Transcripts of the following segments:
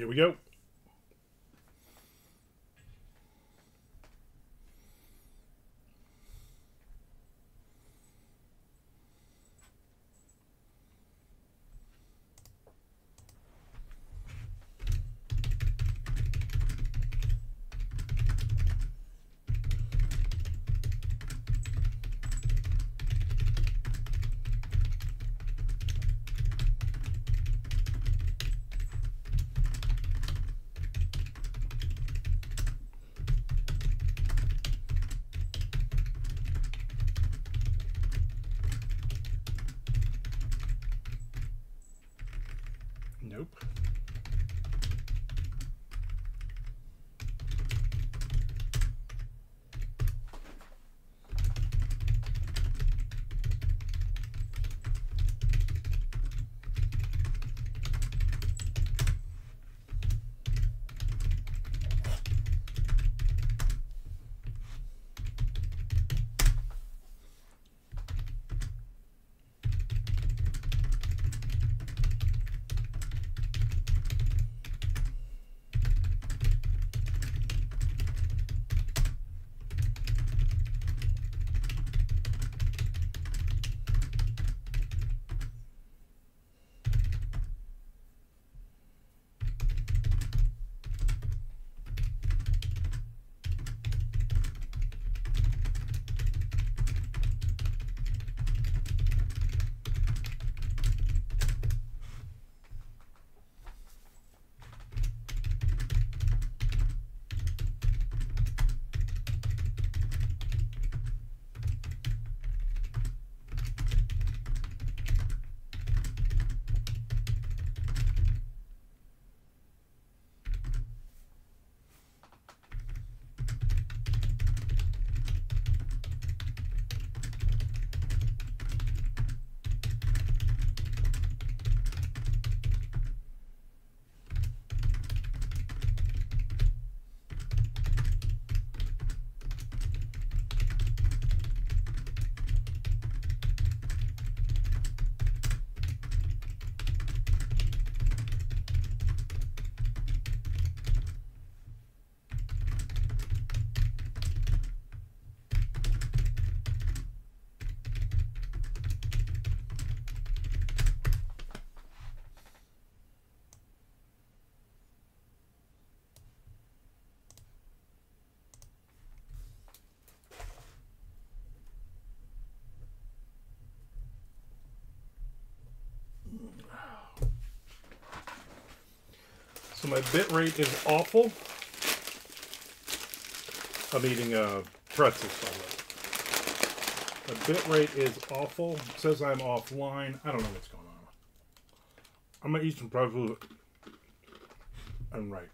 Here we go. Nope. So my bit rate is awful. I'm eating pretzels. My bit rate is awful. It says I'm offline. I don't know what's going on. I'm gonna eat some pretzels. I'm right.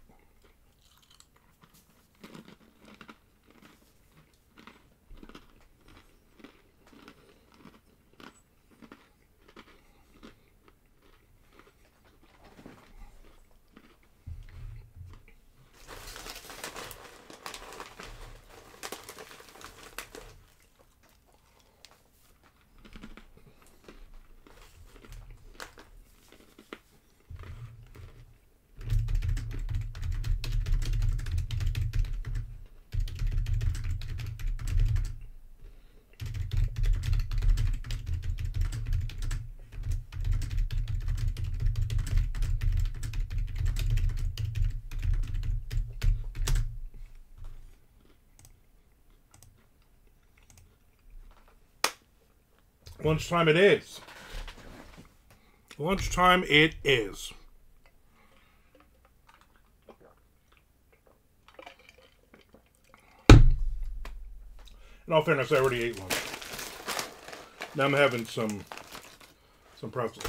Lunchtime it is. Lunchtime it is. In all fairness, I already ate lunch. Now I'm having some pretzels.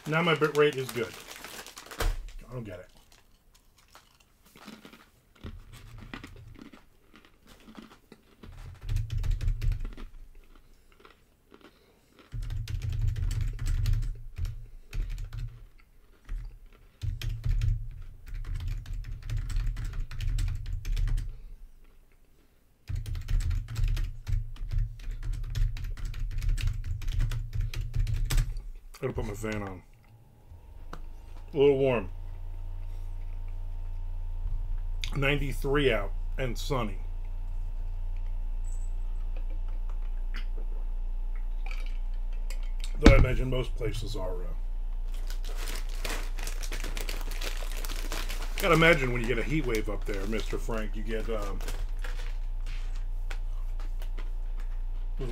Now my bit rate is good. I don't get it. Gotta put my fan on. A little warm. 93 out and sunny. Though I imagine most places are. Gotta imagine when you get a heat wave up there, Mr. Frank, you get those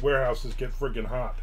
warehouses get friggin' hot.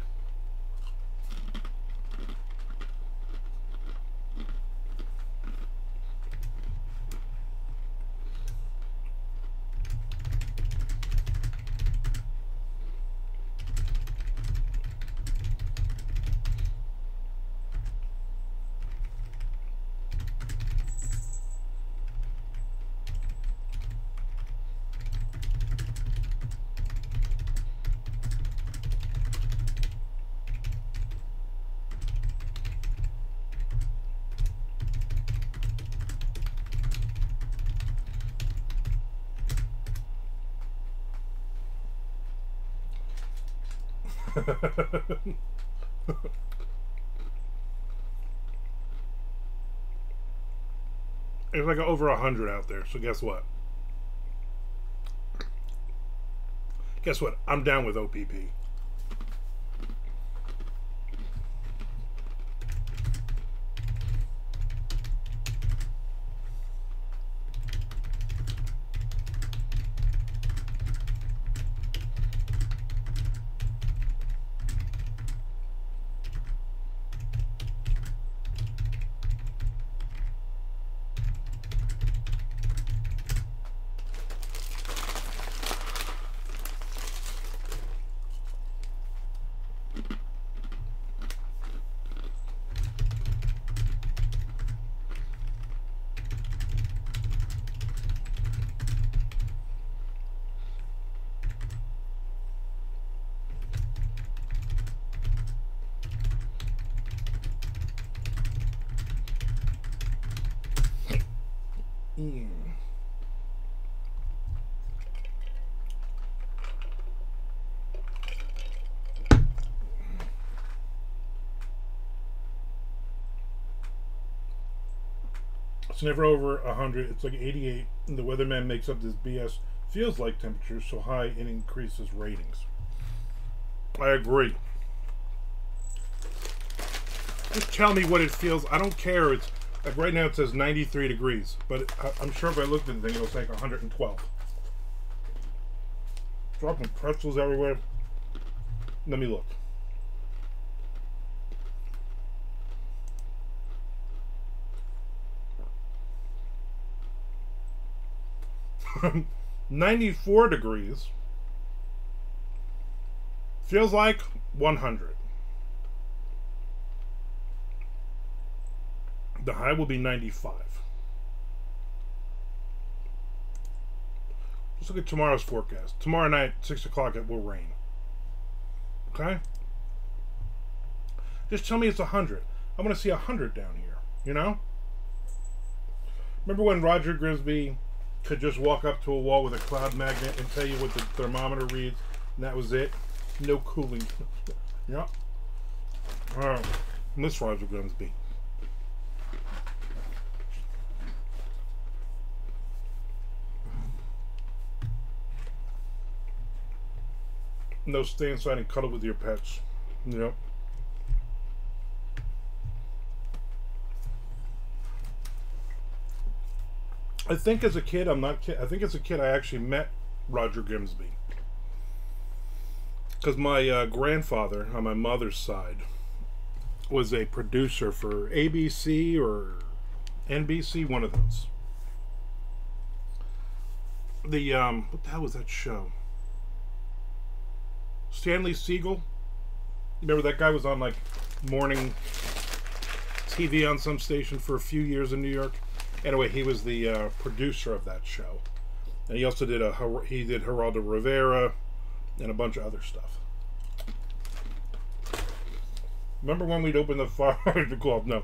It's like over 100 out there, so guess what? Guess what? I'm down with OPP. It's never over 100. It's like 88. And the weatherman makes up this BS. Feels like temperatures so high it increases ratings. I agree. Just tell me what it feels. I don't care. It's like right now it says 93 degrees, but I'm sure if I looked at the thing, it'll say 112. Dropping pretzels everywhere. Let me look. $94 degrees. Feels like 100. The high will be 95. Let's look at tomorrow's forecast. Tomorrow night, 6 o'clock, it will rain. Okay? Just tell me it's 100. I want to see 100 down here. You know? Remember when Roger Grimsby could just walk up to a wall with a cloud magnet and tell you what the thermometer reads, and that was it? No cooling. Yeah. Alright. Miss Roger Grimsby. No, stay inside and cuddle with your pets. Yep. I think as a kid, I think as a kid I actually met Roger Grimsby. Because my grandfather, on my mother's side, was a producer for ABC or NBC, one of those. The, what the hell was that show? Stanley Siegel? You remember that guy was on, like, morning TV on some station for a few years in New York. Anyway, he was the producer of that show, and he also did Geraldo Rivera and a bunch of other stuff. Remember when we'd open the fire club? No,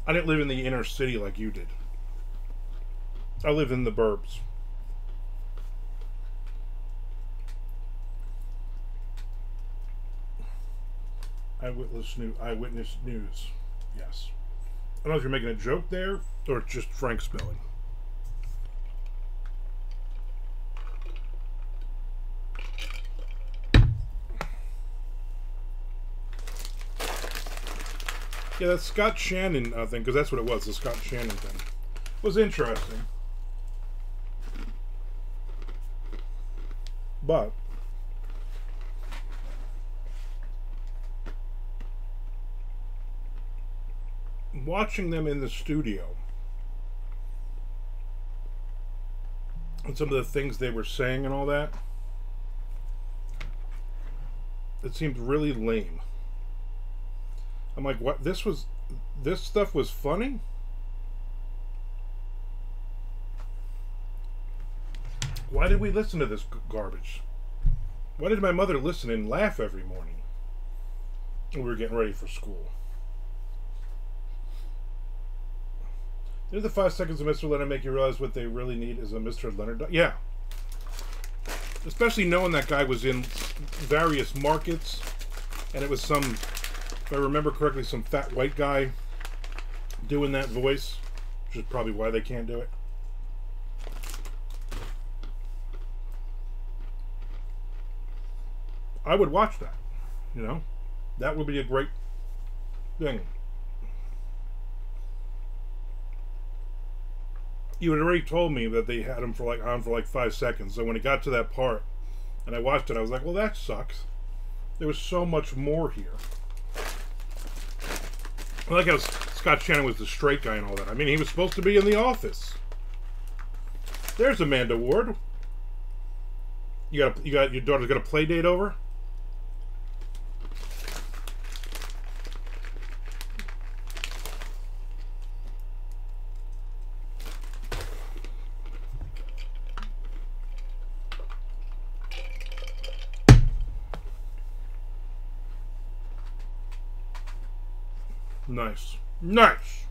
I didn't live in the inner city like you did. I lived in the burbs. Eyewitness news. Yes. I don't know if you're making a joke there or it's just Frank spelling. Yeah, that Scott Shannon thing, because that's what it was, the Scott Shannon thing. Was interesting. But watching them in the studio and some of the things they were saying and all that, it seemed really lame. I'm like, what? This stuff was funny? Why did we listen to this garbage? Why did my mother listen and laugh every morning when we were getting ready for school? Did the 5 seconds of Mr. Leonard make you realize what they really need is a Mr. Leonard? Yeah. Especially knowing that guy was in various markets, and it was some, if I remember correctly, some fat white guy doing that voice, which is probably why they can't do it. I would watch that, you know? That would be a great thing. You had already told me that they had him for on for 5 seconds. So when it got to that part and I watched it, I was like, well, that sucks. There was so much more here. I like how Scott Shannon was the straight guy and all that. I mean, he was supposed to be in The Office. There's Amanda Ward. You got your daughter's got a play date over? Nice. Nice!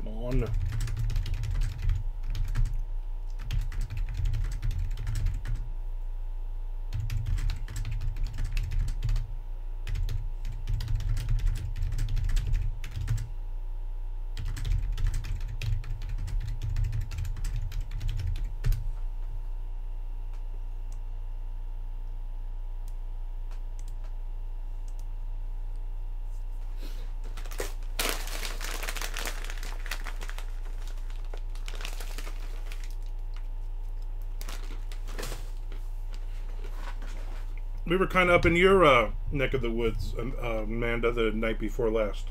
On. We were kind of up in your neck of the woods, Amanda, the night before last.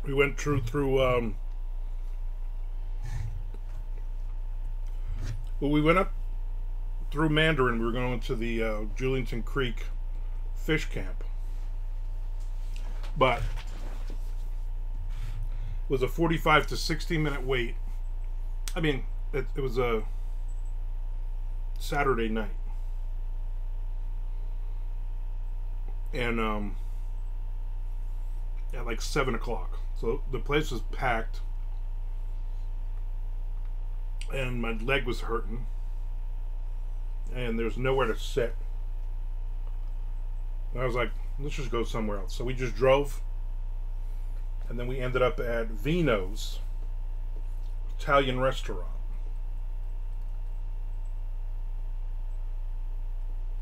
We went through well, we went up through Mandarin. We were going to the Julington Creek fish camp. But it was a 45 to 60 minute wait. I mean, it was a Saturday night. at like 7 o'clock. So the place was packed, and my leg was hurting, and there's nowhere to sit. And I was like, let's just go somewhere else. So we just drove, and then we ended up at Vino's Italian restaurant.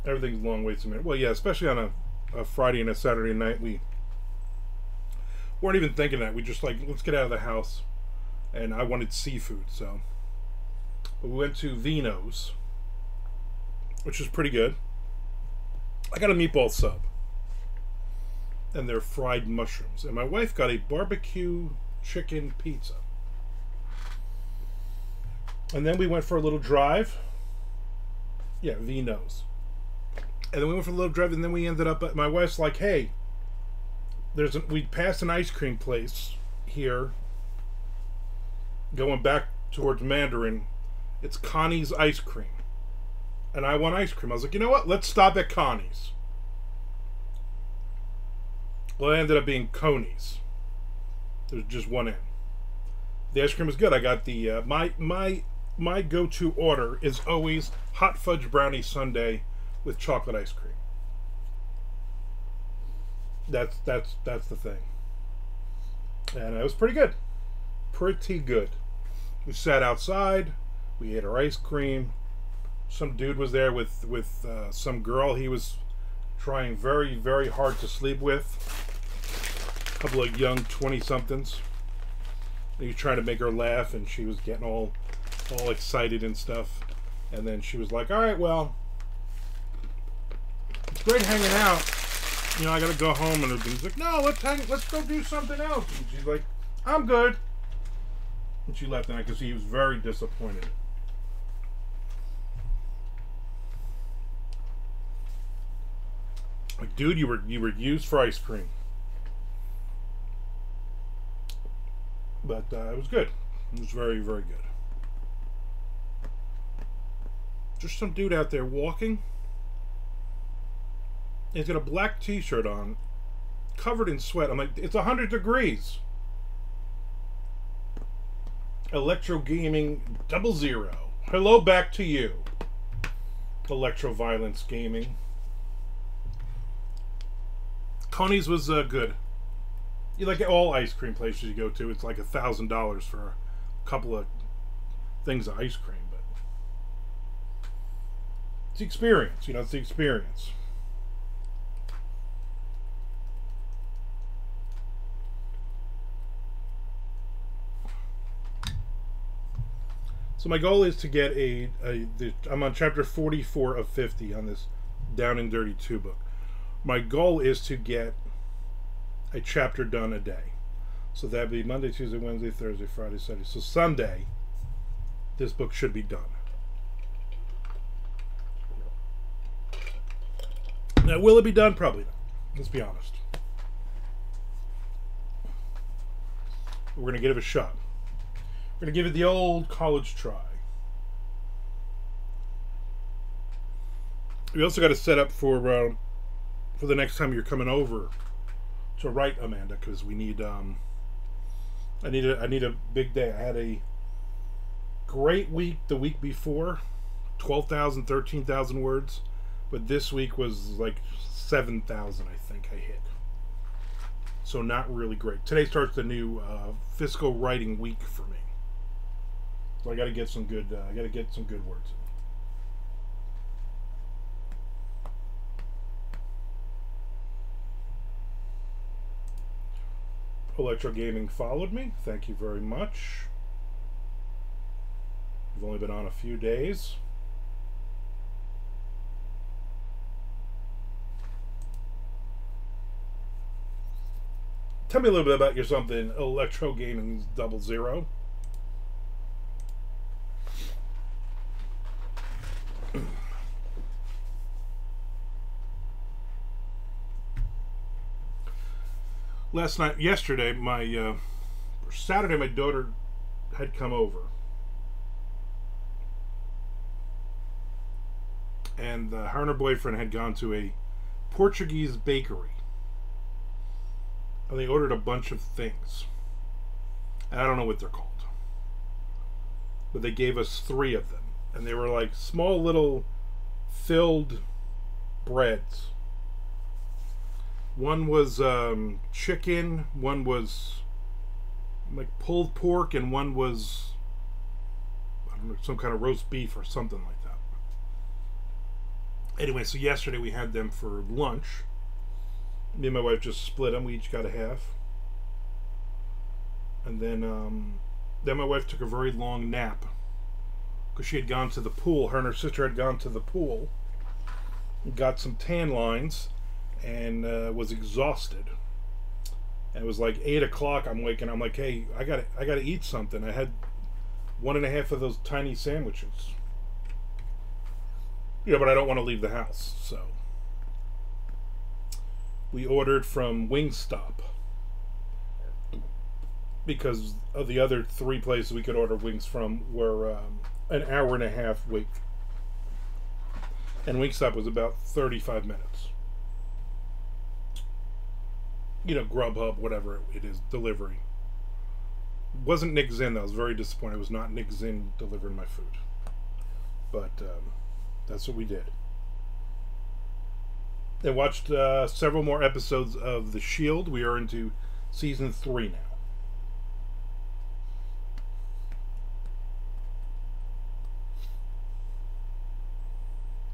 Everything's long waits a minute. Well, yeah, especially on a Friday and a Saturday night, we weren't even thinking that. We just like, let's get out of the house. And I wanted seafood, so we went to Vino's, which is pretty good. I got a meatball sub and their fried mushrooms, and my wife got a barbecue chicken pizza. And then we went for a little drive. Yeah, Vino's. And then we went for a little drive, and then we ended up at, my wife's like, hey, we passed an ice cream place here going back towards Mandarin. It's Connie's Ice Cream. And I want ice cream. I was like, you know what? Let's stop at Connie's. Well, it ended up being Coney's. There's just one end. The ice cream was good. I got the my go-to order is always hot fudge brownie sundae with chocolate ice cream. That's the thing. And it was pretty good. Pretty good. We sat outside. We ate our ice cream. Some dude was there with some girl he was trying very, very hard to sleep with. A couple of young 20-somethings. He was trying to make her laugh, and she was getting all excited and stuff. And then she was like, all right, well, it's great hanging out. You know, I gotta go home. And he's like, no, let's go do something else. And she's like, I'm good. And she left, and I could see he was very disappointed. Like, dude, you were used for ice cream. But it was good. It was very, very good. Just some dude out there walking. He's got a black t-shirt on, covered in sweat. I'm like, it's 100 degrees. Electro Gaming 00. Hello, back to you. Electro Violence Gaming. Coney's was good. You like all ice cream places you go to, it's like $1,000 for a couple of things of ice cream, but it's the experience. You know, it's the experience. So my goal is to get I'm on chapter 44 of 50 on this Down and Dirty 2 book. My goal is to get a chapter done a day. So that'd be Monday, Tuesday, Wednesday, Thursday, Friday, Saturday. So Sunday, this book should be done. Now, will it be done? Probably not. Let's be honest. We're going to give it a shot. We're going to give it the old college try. We also got to set up for the next time you're coming over to write, Amanda, because we need I need a big day. I had a great week the week before, 12,000, 13,000 words, but this week was like 7,000, I think I hit. So not really great. Today starts the new fiscal writing week for me. So I got to get some good. I got to get some good words in. Electro Gaming followed me. Thank you very much. We've only been on a few days. Tell me a little bit about your something, Electro Gaming 00. Yesterday, Saturday, my daughter had come over, and her and her boyfriend had gone to a Portuguese bakery, and they ordered a bunch of things. And I don't know what they're called. But they gave us 3 of them. And they were like small little filled breads. One was chicken, one was like pulled pork, and one was, I don't know, some kind of roast beef or something like that. Anyway, so yesterday we had them for lunch. Me and my wife just split them. We each got a half. And then my wife took a very long nap because she had gone to the pool. Her and her sister had gone to the pool, got some tan lines, and was exhausted. And it was like 8 o'clock. I'm waking. I'm like, hey, I gotta eat something. I had 1.5 of those tiny sandwiches. Yeah, but I don't want to leave the house, so we ordered from Wingstop because of the other 3 places we could order wings from were an hour and a half wait, and Wingstop was about 35 minutes. You know, Grubhub, whatever it is, delivery. It wasn't Nick Zinn. I was very disappointed. It was not Nick Zinn delivering my food, but that's what we did. I watched several more episodes of The Shield. We are into season 3 now.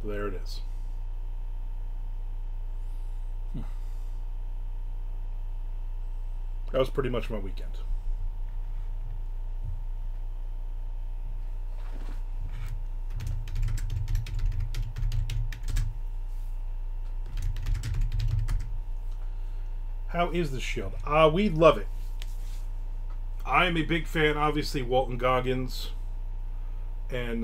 There it is. That was pretty much my weekend. How is The Shield? We love it. I'm a big fan, obviously, Walton Goggins. And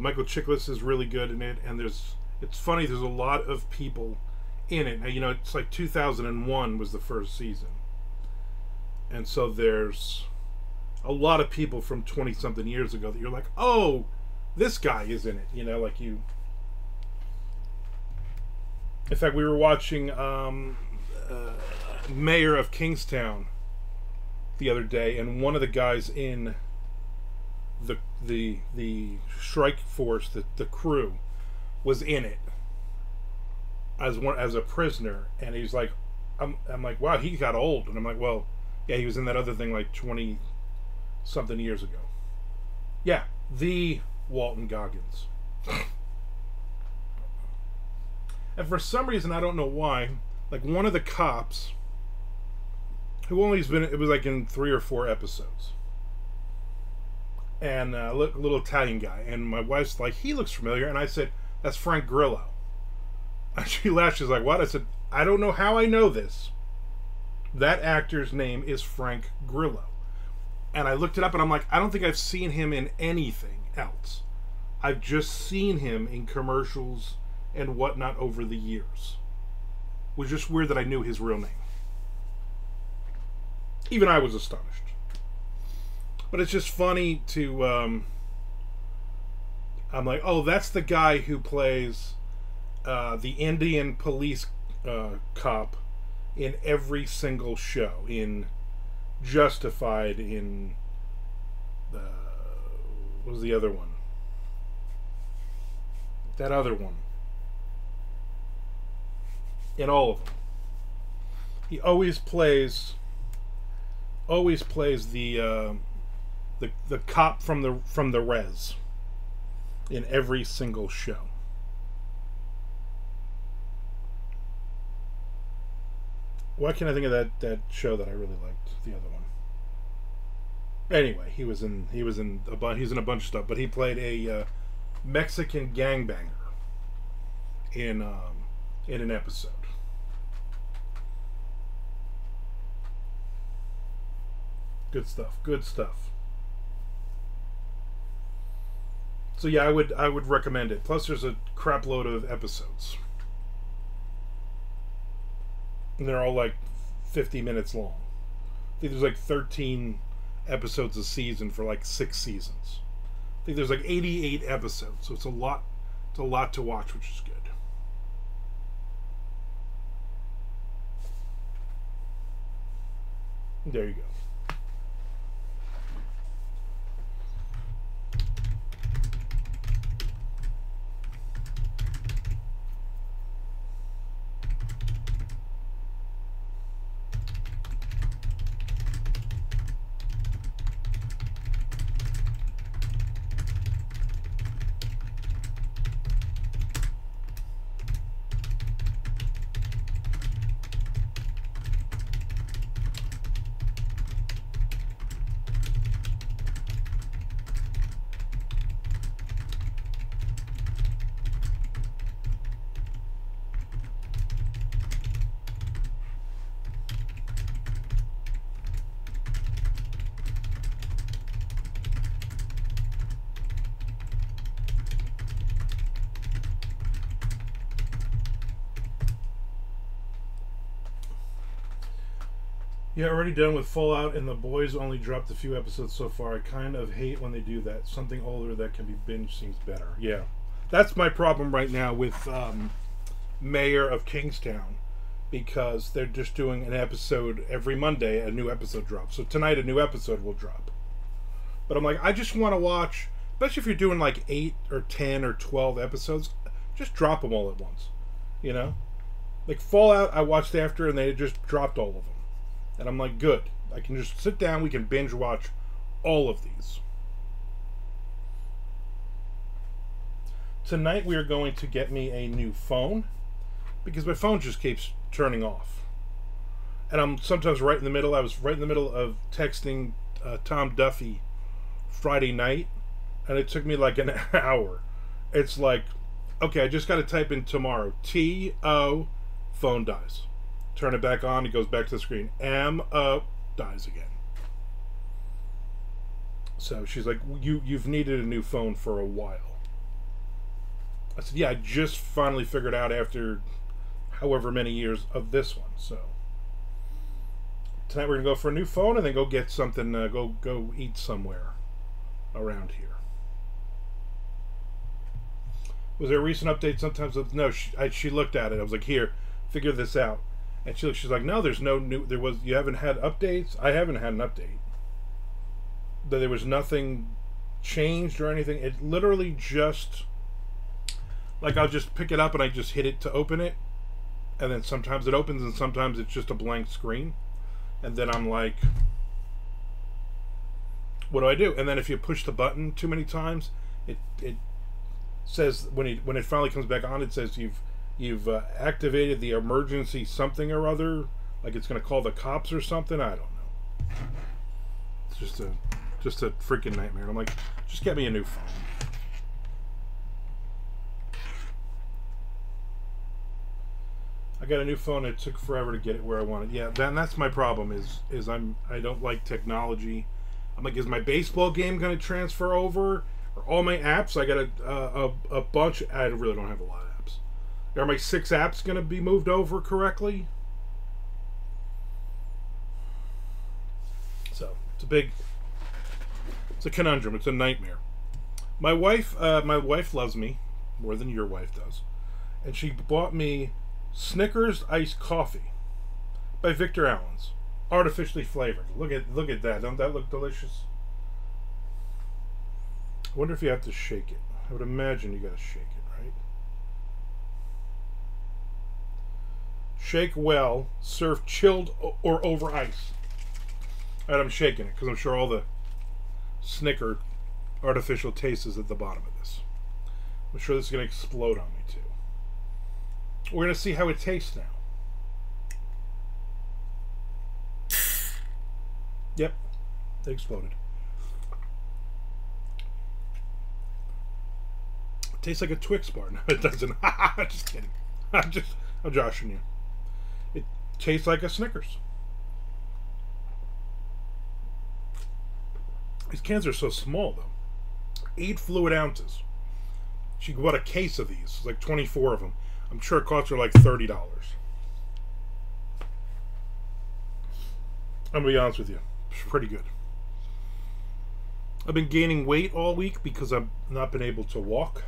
Michael Chiklis is really good in it. And it's funny, there's a lot of people in it. Now, you know, it's like 2001 was the first season. And so there's a lot of people from 20-something years ago that you're like, oh, this guy is in it. You know, like you... In fact, we were watching Mayor of Kingstown the other day, and one of the guys in the strike force, the crew, was in it as a prisoner, and he's like, I'm like, wow, he got old, and I'm like, well, yeah, he was in that other thing like 20-something years ago. Yeah, the Walton Goggins. And for some reason, I don't know why, like one of the cops, who only's been, it was like in 3 or 4 episodes, and a little Italian guy, and my wife's like, he looks familiar, and I said, that's Frank Grillo. And she laughed, she's like, what? I said, I don't know how I know this. That actor's name is Frank Grillo. And I looked it up, and I'm like, I don't think I've seen him in anything else. I've just seen him in commercials and whatnot over the years. It was just weird that I knew his real name. Even I was astonished. But it's just funny to... I'm like, oh, that's the guy who plays the Indian police cop in every single show. In Justified, in... what was the other one? That other one. In all of them. He always plays the cop from the res in every single show. Why can't I think of that show that I really liked? The other one. Anyway, he's in a bunch of stuff, but he played a Mexican gangbanger in an episode. Good stuff. Good stuff. So yeah, I would recommend it. Plus, there's a crap load of episodes, and they're all like 50 minutes long. I think there's like 13 episodes a season for like 6 seasons. I think there's like 88 episodes, so it's a lot. It's a lot to watch, which is good. There you go. Yeah, already done with Fallout, and the boys only dropped a few episodes so far. I kind of hate when they do that. Something older that can be binge seems better. Yeah, that's my problem right now with Mayor of Kingstown, because they're just doing an episode every Monday. A new episode drops. So tonight a new episode will drop. But I'm like, I just want to watch, especially if you're doing like 8 or 10 or 12 episodes, just drop them all at once. You know? Like Fallout, I watched after, and they just dropped all of them. And I'm like, good. I can just sit down, we can binge watch all of these. Tonight we are going to get me a new phone, because my phone just keeps turning off. And I'm sometimes right in the middle. I was right in the middle of texting Tom Duffy Friday night, and it took me like an hour. It's like, okay, I just got to type in tomorrow. T-O, phone dies. Turn it back on, it goes back to the screen. M-O, dies again. So she's like, you've needed a new phone for a while. I said, yeah, I just finally figured out after however many years of this one. So tonight we're going to go for a new phone and then go get something, go eat somewhere around here. Was there a recent update? Sometimes, no, she looked at it. I was like, here, figure this out. And she's like, no, there's no new, you haven't had updates? I haven't had an update. There was nothing changed or anything. It literally just, like, I'll just pick it up and I just hit it to open it. And then sometimes it opens and sometimes it's just a blank screen. And then I'm like, what do I do? And then if you push the button too many times, it says, when it finally comes back on, it says you've activated the emergency something or other, like it's going to call the cops or something. I don't know. It's just a freaking nightmare. And I'm like, just get me a new phone. I got a new phone. It took forever to get it where I wanted. Yeah, that's my problem. Is I don't like technology. I'm like, is my baseball game going to transfer over? Or all my apps? I got a bunch. I really don't have a lot of apps. Are my 6 apps going to be moved over correctly? So it's a conundrum. It's a nightmare. My wife loves me more than your wife does, and she bought me Snickers iced coffee by Victor Allen's, artificially flavored. Look at that. Don't that look delicious? I wonder if you have to shake it. I would imagine you got to shake it, right? Shake well, serve chilled or over ice. Alright, I'm shaking it because I'm sure all the Snicker artificial taste is at the bottom of this. I'm sure this is going to explode on me too. We're going to see how it tastes now. Yep, it exploded. It tastes like a Twix bar. No, it doesn't. Just kidding. I'm joshing you. It tastes like a Snickers. These cans are so small, though. 8 fluid ounces. She bought a case of these. It's like 24 of them. I'm sure it cost her like $30. I'm going to be honest with you. It's pretty good. I've been gaining weight all week because I've not been able to walk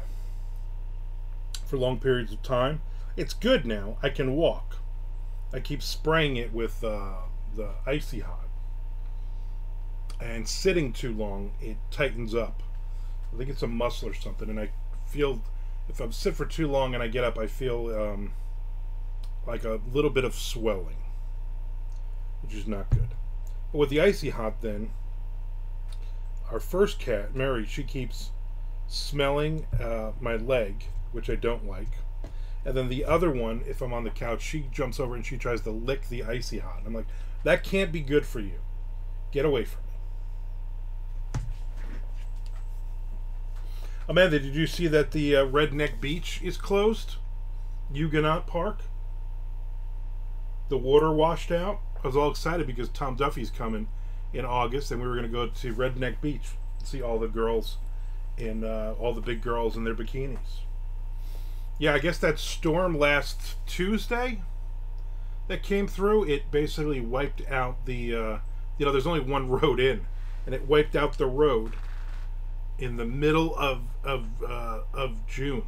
for long periods of time. It's good now. I can walk. I keep spraying it with the Icy Hot. and sitting too long, it tightens up. I think it's a muscle or something, and I feel if I sit for too long and I get up, I feel like a little bit of swelling, which is not good. But with the icy hot, then our first cat, Mary, she keeps smelling my leg, which I don't like. And then the other one, if I'm on the couch, she jumps over and she tries to lick the icy hot. I'm like, that can't be good for you. Get away from me. Amanda, did you see that the Redneck Beach is closed? Huguenot Park? The water washed out. I was all excited because Tom Duffy's coming in August, and we were going to go to Redneck Beach and see all the girls in all the big girls in their bikinis. Yeah, I guess that storm last Tuesday that came through, it basically wiped out the there's only one road in, and it wiped out the road in the middle of June.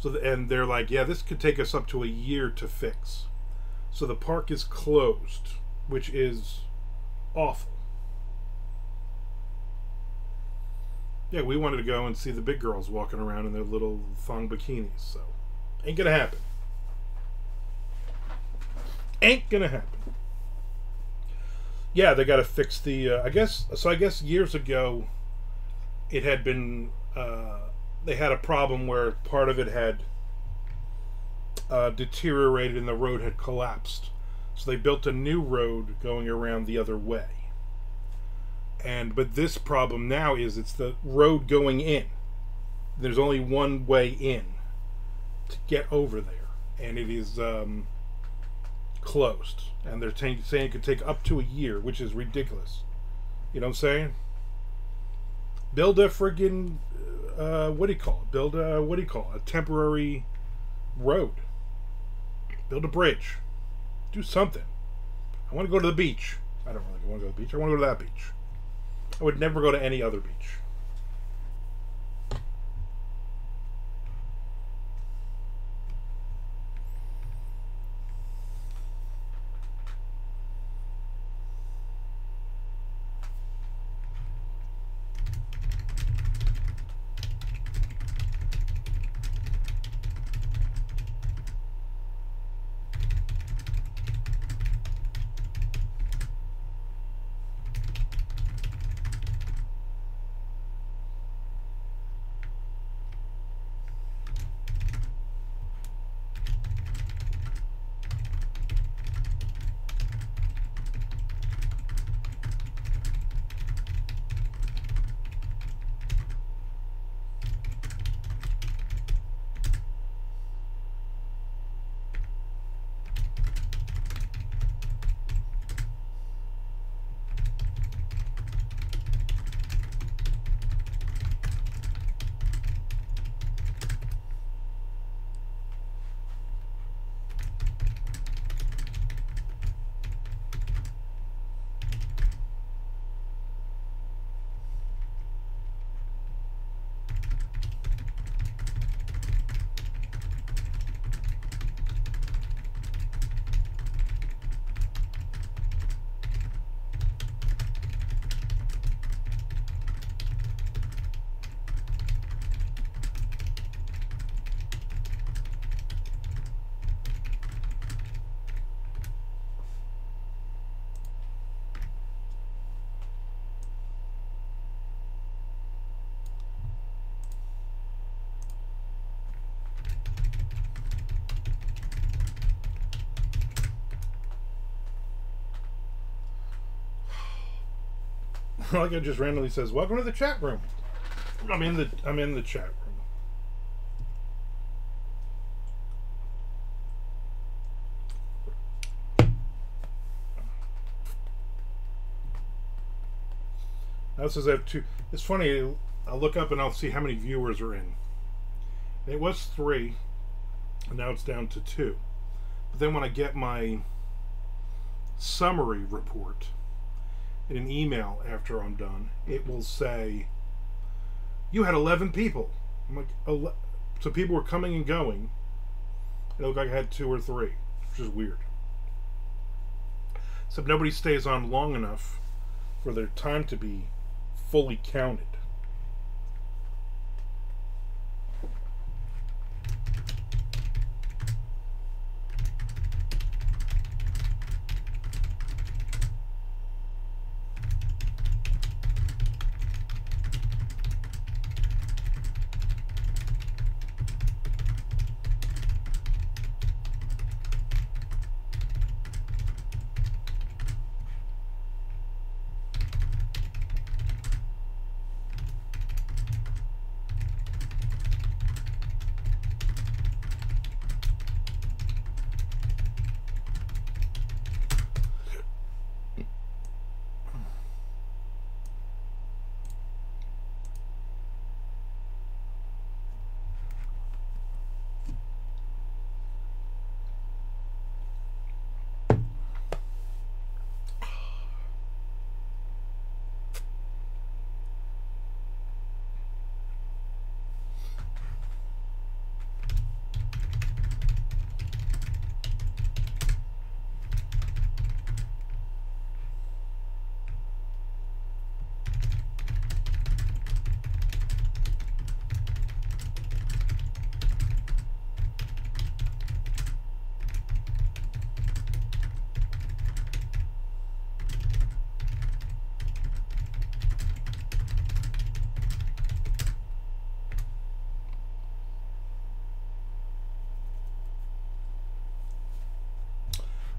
So and they're like, yeah, this could take us up to a year to fix. So the park is closed, which is awful. Yeah, we wanted to go and see the big girls walking around in their little thong bikinis, so ain't gonna happen. Ain't gonna happen. Yeah, they gotta fix the, I guess years ago, it had been, they had a problem where part of it had deteriorated and the road had collapsed. So they built a new road going around the other way. But this problem now is it's the road going in. There's only one way in to get over there, and it is closed. And they're saying it could take up to a year, which is ridiculous. You know what I'm saying? Build a friggin' what do you call it? Build a a temporary road. Build a bridge. Do something. I want to go to the beach. I don't really want to go to the beach. I want to go to that beach. I would never go to any other beach. Like it just randomly says, "Welcome to the chat room." I'm in the chat room. Now it says I have two. It's funny. I'll look up and I'll see how many viewers are in. It was 3, and now it's down to 2. But then when I get my summary report in an email after I'm done, it will say you had 11 people. I'm like, so people were coming and going. It looked like I had 2 or 3, which is weird. Except nobody stays on long enough for their time to be fully counted.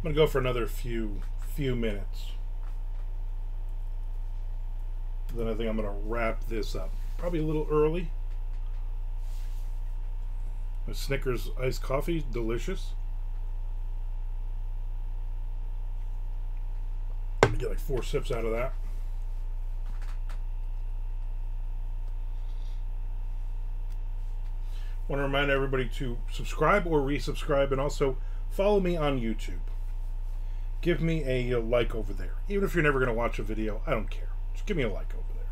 I'm going to go for another few minutes. Then I think I'm going to wrap this up. Probably a little early. My Snickers iced coffee, delicious. Get like 4 sips out of that. I want to remind everybody to subscribe or resubscribe, and also follow me on YouTube. Give me a like over there. Even if you're never going to watch a video, I don't care. Just give me a like over there.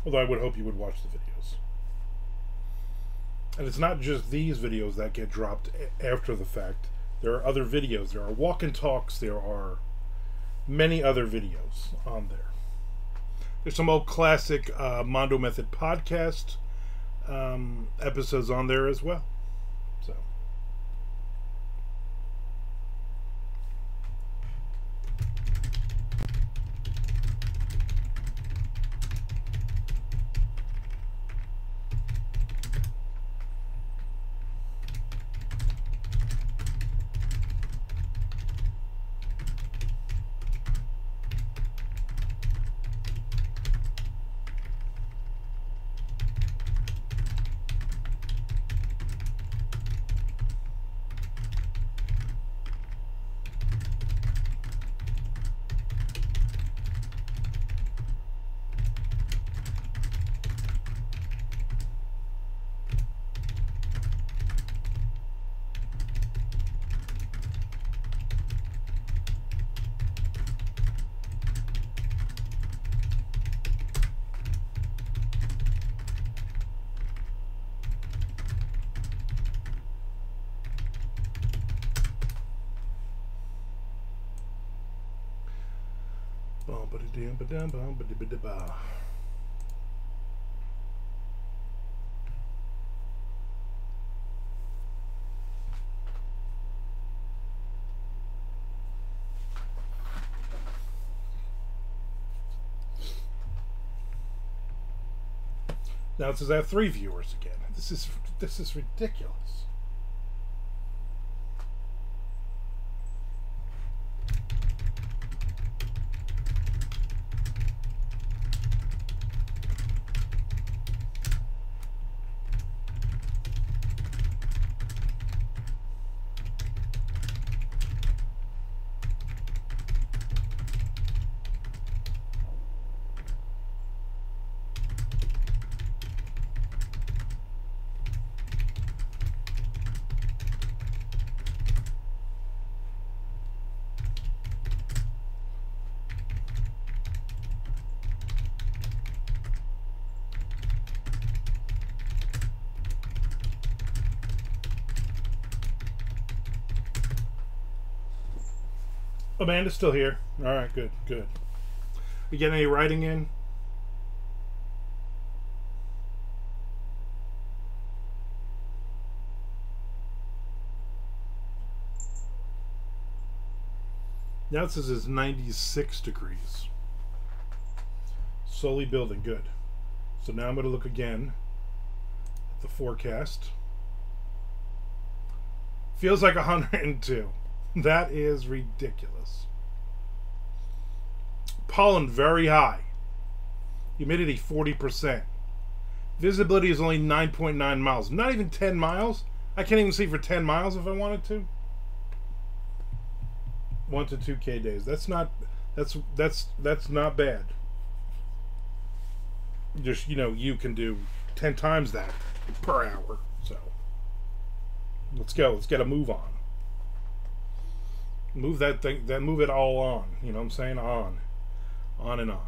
Although I would hope you would watch the videos. And it's not just these videos that get dropped after the fact. There are other videos. There are walk and talks. There are many other videos on there. There's some old classic Mondo Method podcast episodes on there as well. So. Now it says I have 3 viewers again. This is ridiculous. Amanda's still here. All right, good, good. We getting any writing in? Now it says it's 96 degrees. Slowly building. Good. So now I'm going to look again at the forecast. Feels like 102. That is ridiculous. Pollen very high. Humidity 40%. Visibility is only 9.9 miles. Not even 10 miles. I can't even see for 10 miles if I wanted to. 1 to 2K days. That's not bad. Just, you can do 10 times that per hour. So let's go. Let's get a move on. Move that thing, move it all on. You know what I'm saying? On and on.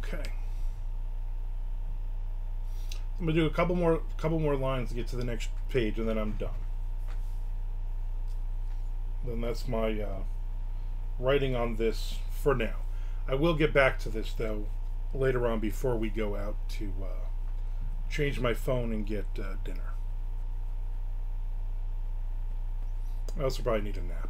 Okay. I'm gonna do a couple more lines to get to the next page, and then I'm done. Then that's my writing on this for now. I will get back to this though later on before we go out to change my phone and get dinner. I also probably need a nap.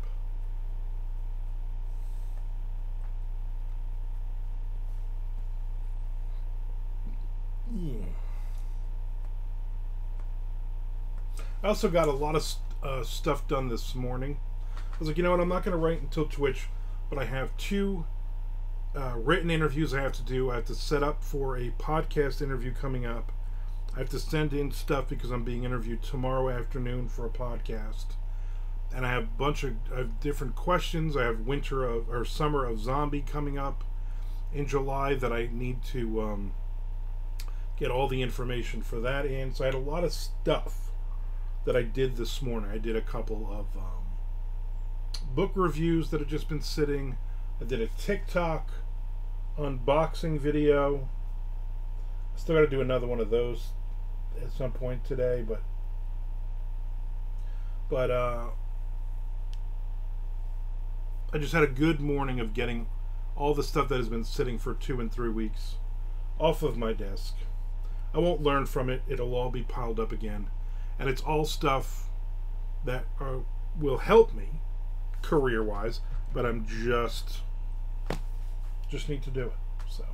I also got a lot of stuff done this morning. I was like, you know what, I'm not going to write until Twitch, but I have 2 written interviews I have to do. I have to set up for a podcast interview coming up. I have to send in stuff because I'm being interviewed tomorrow afternoon for a podcast. And I have a bunch of different questions. I have Summer of Zombie coming up in July that I need to get all the information for that in. So I had a lot of stuff that I did this morning. I did a couple of book reviews that have just been sitting. I did a TikTok unboxing video. I still got to do another one of those at some point today, but I just had a good morning of getting all the stuff that has been sitting for 2 and 3 weeks off of my desk. I won't learn from it. It'll all be piled up again. And it's all stuff that will help me career-wise, but I'm just need to do it. So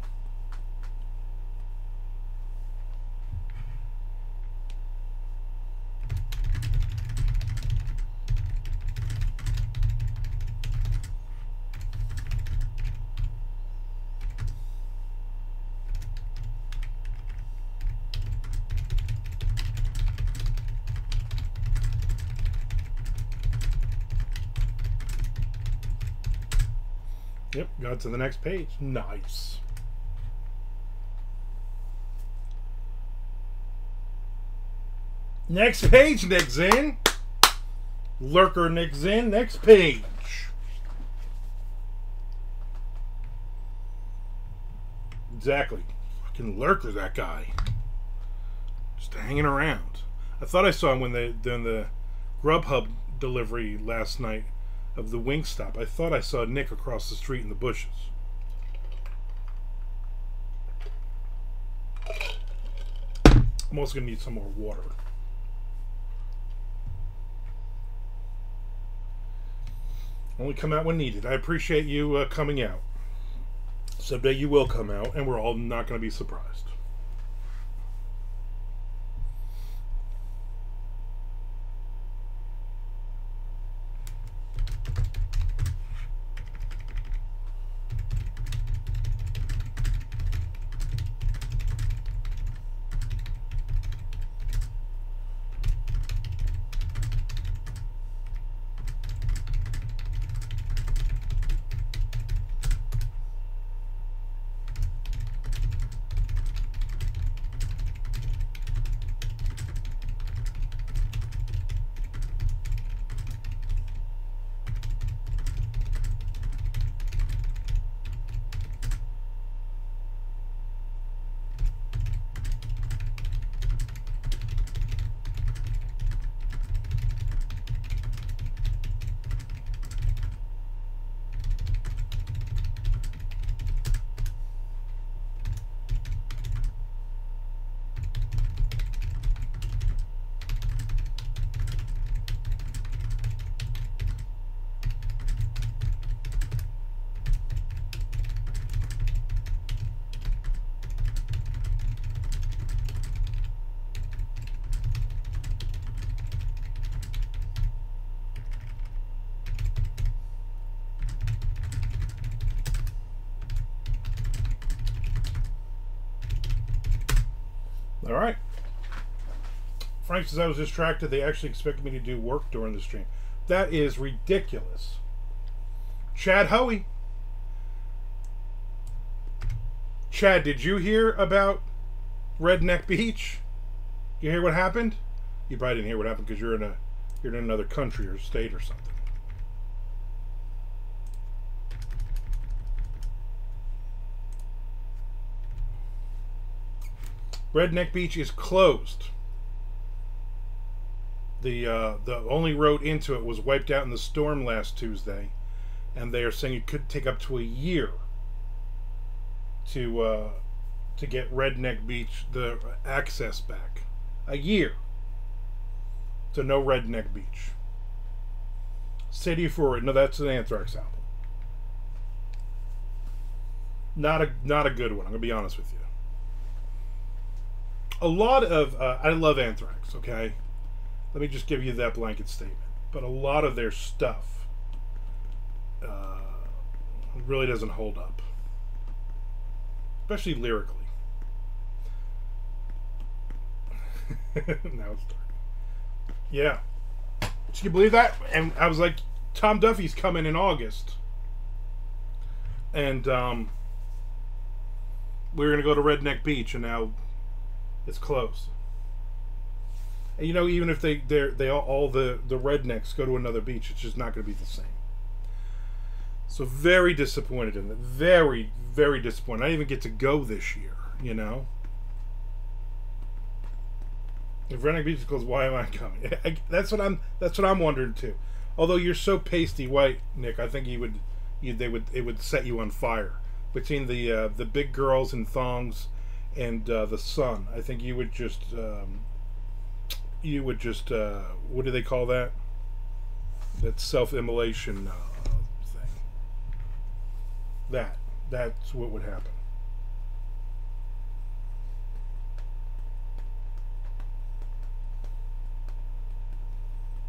Yep, got to the next page. Nice. Next page, Nick's in. Lurker Nick's in. Next page. Exactly. Fucking Lurker, that guy. Just hanging around. I thought I saw him when they done the Grubhub delivery last night of the Wingstop. I thought I saw Nick across the street in the bushes. I'm also going to need some more water. Only come out when needed. I appreciate you coming out. Someday you will come out, and we're all not going to be surprised. All right. Frank says I was distracted. They actually expected me to do work during the stream. That is ridiculous. Chad Hoey. Chad, did you hear about Redneck Beach? You hear what happened? You probably didn't hear what happened because you're in another country or state or something. Redneck Beach is closed. The only road into it was wiped out in the storm last Tuesday, and they are saying it could take up to a year to get Redneck Beach the access back. A year. So no Redneck Beach. City for it. No, that's an Anthrax album. Not a good one. I'm gonna be honest with you. A lot of I love Anthrax. Okay, let me just give you that blanket statement. But a lot of their stuff really doesn't hold up, especially lyrically. Now it's dark. Yeah, can you believe that? And I was like, Tom Duffy's coming in August, and we were gonna go to Redneck Beach, and now it's closed. And you know, even if they all the rednecks go to another beach, it's just not going to be the same. So very disappointed in it. Very, very disappointed. I didn't even get to go this year. You know, if Redneck Beach is closed, why am I coming? That's what I'm wondering too. Although you're so pasty white, Nick, I think it would set you on fire between the big girls in thongs and the sun. I think you would just what do they call that? That self-immolation thing. That's what would happen.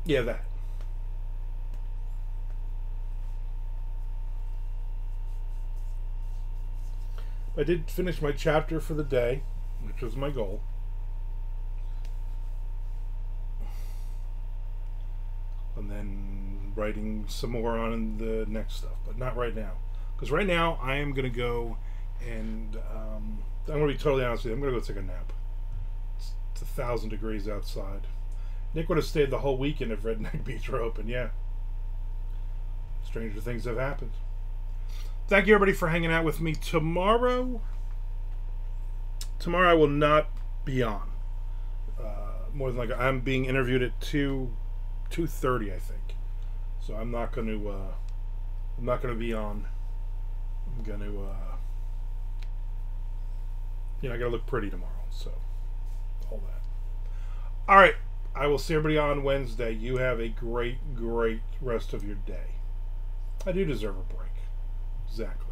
Yeah, that. I did finish my chapter for the day, which was my goal. And then writing some more on the next stuff, but not right now. Because right now, I am going to go and I'm going to be totally honest with you. I'm going to go take a nap. It's 1,000 degrees outside. Nick would have stayed the whole weekend if Redneck Beach were open. Yeah. Stranger things have happened. Thank you, everybody, for hanging out with me. Tomorrow I will not be on. More than likely, I'm being interviewed at 2:30, I think. So I'm not going to be on. I'm going to I got to look pretty tomorrow. So all that. All right. I will see everybody on Wednesday. You have a great, great rest of your day. I do deserve a break. Exactly.